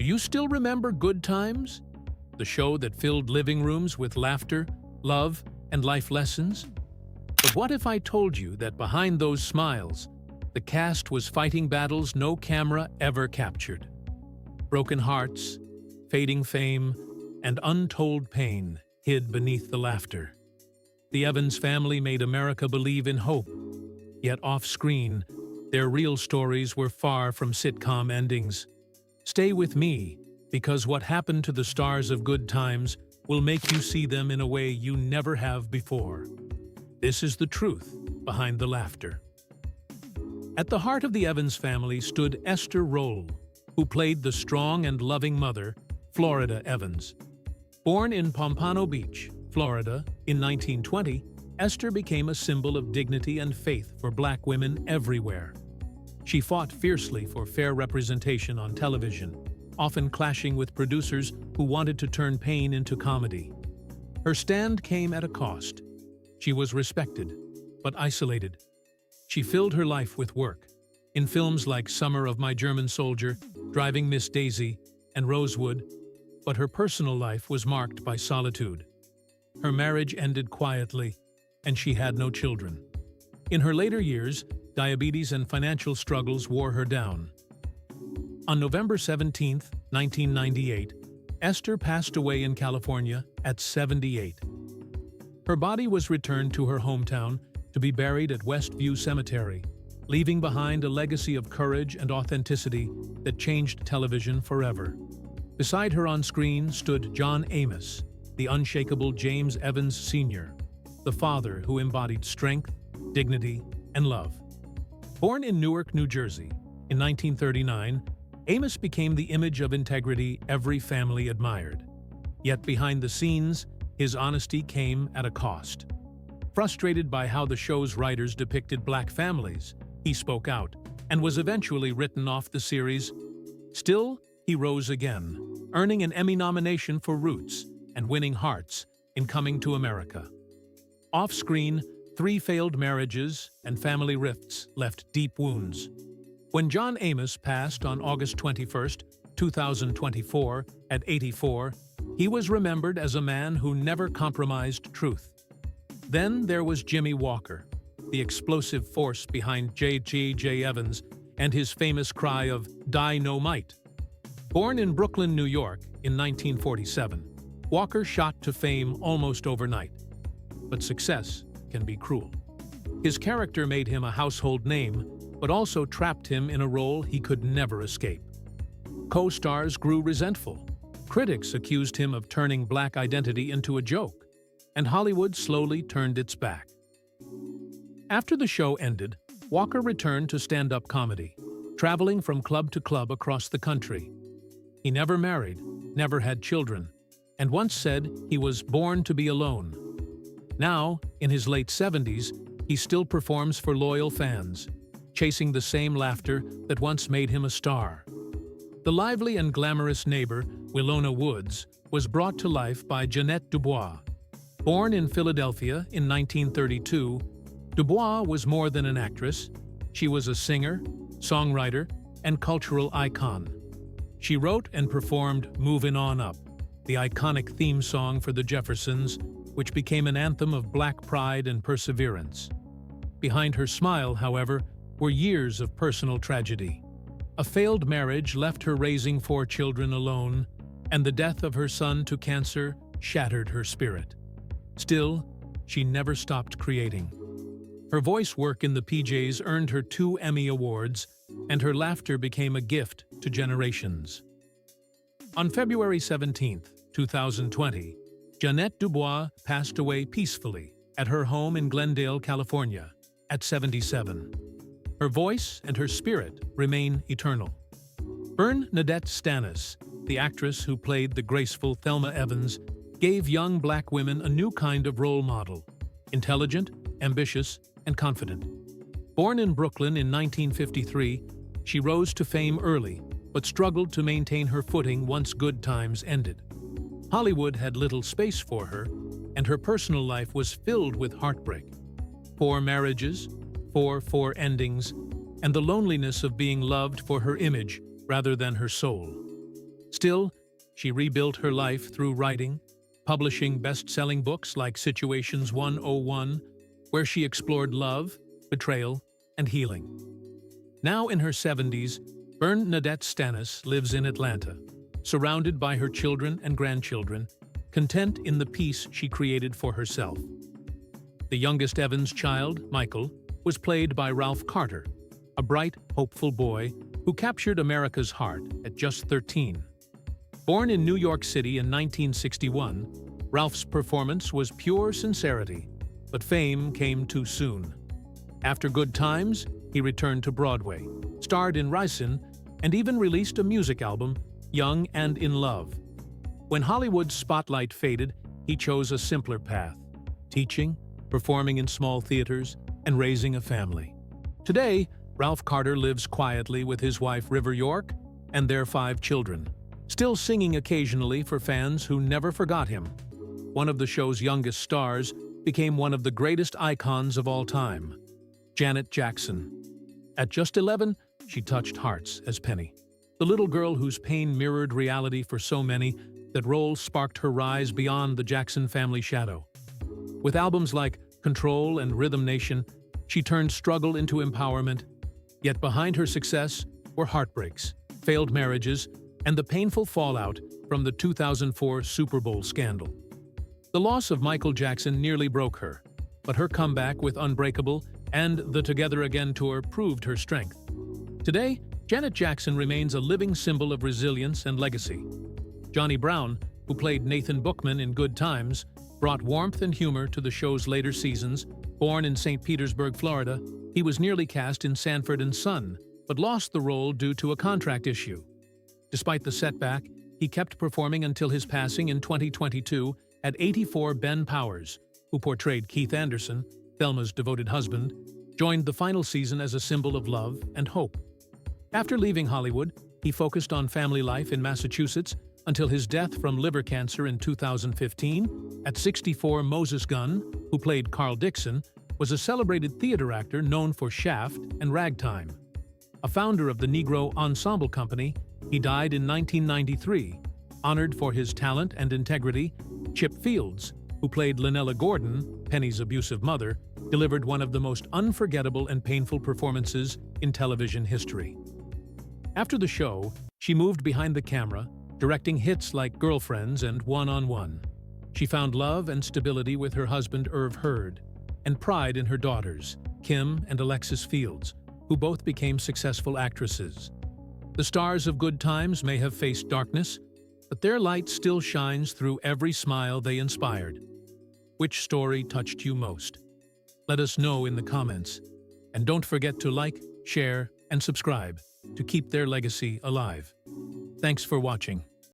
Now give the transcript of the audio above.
you still remember Good Times? The show that filled living rooms with laughter, love, and life lessons? But what if I told you that behind those smiles, the cast was fighting battles no camera ever captured? Broken hearts, fading fame, and untold pain hid beneath the laughter. The Evans family made America believe in hope, yet off-screen, their real stories were far from sitcom endings. Stay with me, because what happened to the stars of Good Times will make you see them in a way you never have before. This is the truth behind the laughter. At the heart of the Evans family stood Esther Roll, who played the strong and loving mother, Florida Evans. Born in Pompano Beach, Florida, in 1920, Esther became a symbol of dignity and faith for Black women everywhere. She fought fiercely for fair representation on television, often clashing with producers who wanted to turn pain into comedy. Her stand came at a cost. She was respected, but isolated. She filled her life with work. In films like Summer of My German Soldier, Driving Miss Daisy, and Rosewood, but her personal life was marked by solitude. Her marriage ended quietly, and she had no children. In her later years, diabetes and financial struggles wore her down. On November 17, 1998, Esther passed away in California at 78. Her body was returned to her hometown to be buried at Westview Cemetery, leaving behind a legacy of courage and authenticity that changed television forever. Beside her on screen stood John Amos, the unshakable James Evans Sr., the father who embodied strength, dignity, and love. Born in Newark, New Jersey, in 1939, Amos became the image of integrity every family admired. Yet behind the scenes, his honesty came at a cost. Frustrated by how the show's writers depicted Black families, he spoke out and was eventually written off the series. Still, he rose again, earning an Emmy nomination for Roots and winning hearts in Coming to America. Off-screen, 3 failed marriages and family rifts left deep wounds. When John Amos passed on August 21, 2024, at 84, he was remembered as a man who never compromised truth. Then there was Jimmy Walker, the explosive force behind J.J. Evans and his famous cry of "Die no might." Born in Brooklyn, New York, in 1947, Walker shot to fame almost overnight. But success can be cruel. His character made him a household name, but also trapped him in a role he could never escape. Co-stars grew resentful. Critics accused him of turning Black identity into a joke, and Hollywood slowly turned its back. After the show ended, Walker returned to stand-up comedy, traveling from club to club across the country. He never married, never had children, and once said he was born to be alone. Now, in his late 70s, he still performs for loyal fans, chasing the same laughter that once made him a star. The lively and glamorous neighbor, Willona Woods, was brought to life by Jeanette Dubois. Born in Philadelphia in 1932, Dubois was more than an actress. She was a singer, songwriter, and cultural icon. She wrote and performed "Movin' On Up," the iconic theme song for the Jeffersons, which became an anthem of Black pride and perseverance. Behind her smile, however, were years of personal tragedy. A failed marriage left her raising 4 children alone, and the death of her son to cancer shattered her spirit. Still, she never stopped creating. Her voice work in the PJs earned her 2 Emmy Awards, and her laughter became a gift to generations. On February 17, 2020, Jeanette Dubois passed away peacefully at her home in Glendale, California, at 77. Her voice and her spirit remain eternal. Bernadette Stanis, the actress who played the graceful Thelma Evans, gave young Black women a new kind of role model: intelligent, ambitious, and confident. Born in Brooklyn in 1953, she rose to fame early, but struggled to maintain her footing once Good Times ended. Hollywood had little space for her, and her personal life was filled with heartbreak. 4 marriages, 4 endings, and the loneliness of being loved for her image rather than her soul. Still, she rebuilt her life through writing, publishing best-selling books like Situations 101, where she explored love, betrayal, and healing. Now in her 70s, Bernadette Stanis lives in Atlanta, surrounded by her children and grandchildren, content in the peace she created for herself. The youngest Evans child, Michael, was played by Ralph Carter, a bright, hopeful boy who captured America's heart at just 13. Born in New York City in 1961, Ralph's performance was pure sincerity, but fame came too soon. After Good Times, he returned to Broadway, starred in Ricin, and even released a music album, Young and in Love. When Hollywood's spotlight faded, he chose a simpler path: teaching, performing in small theaters, and raising a family. Today, Ralph Carter lives quietly with his wife River York and their 5 children, still singing occasionally for fans who never forgot him. One of the show's youngest stars became one of the greatest icons of all time, Janet Jackson. At just 11, she touched hearts as Penny, the little girl whose pain mirrored reality for so many. That role sparked her rise beyond the Jackson family shadow. With albums like Control and Rhythm Nation, she turned struggle into empowerment. Yet behind her success were heartbreaks, failed marriages, and the painful fallout from the 2004 Super Bowl scandal. The loss of Michael Jackson nearly broke her, but her comeback with Unbreakable and the Together Again tour proved her strength. Today, Janet Jackson remains a living symbol of resilience and legacy. Johnny Brown, who played Nathan Bookman in Good Times, brought warmth and humor to the show's later seasons. Born in St. Petersburg, Florida, he was nearly cast in Sanford and Son, but lost the role due to a contract issue. Despite the setback, he kept performing until his passing in 2022. At 84, Ben Powers, who portrayed Keith Anderson, Thelma's devoted husband, joined the final season as a symbol of love and hope. After leaving Hollywood, he focused on family life in Massachusetts until his death from liver cancer in 2015. At 64, Moses Gunn, who played Carl Dixon, was a celebrated theater actor known for Shaft and Ragtime. A founder of the Negro Ensemble Company, he died in 1993. Honored for his talent and integrity, Chip Fields, who played Lynella Gordon, Penny's abusive mother, delivered one of the most unforgettable and painful performances in television history. After the show, she moved behind the camera, directing hits like Girlfriends and One on One. She found love and stability with her husband Irv Hurd, and pride in her daughters, Kim and Alexis Fields, who both became successful actresses. The stars of Good Times may have faced darkness, but their light still shines through every smile they inspired. Which story touched you most? Let us know in the comments. And don't forget to like, share, and subscribe to keep their legacy alive. Thanks for watching.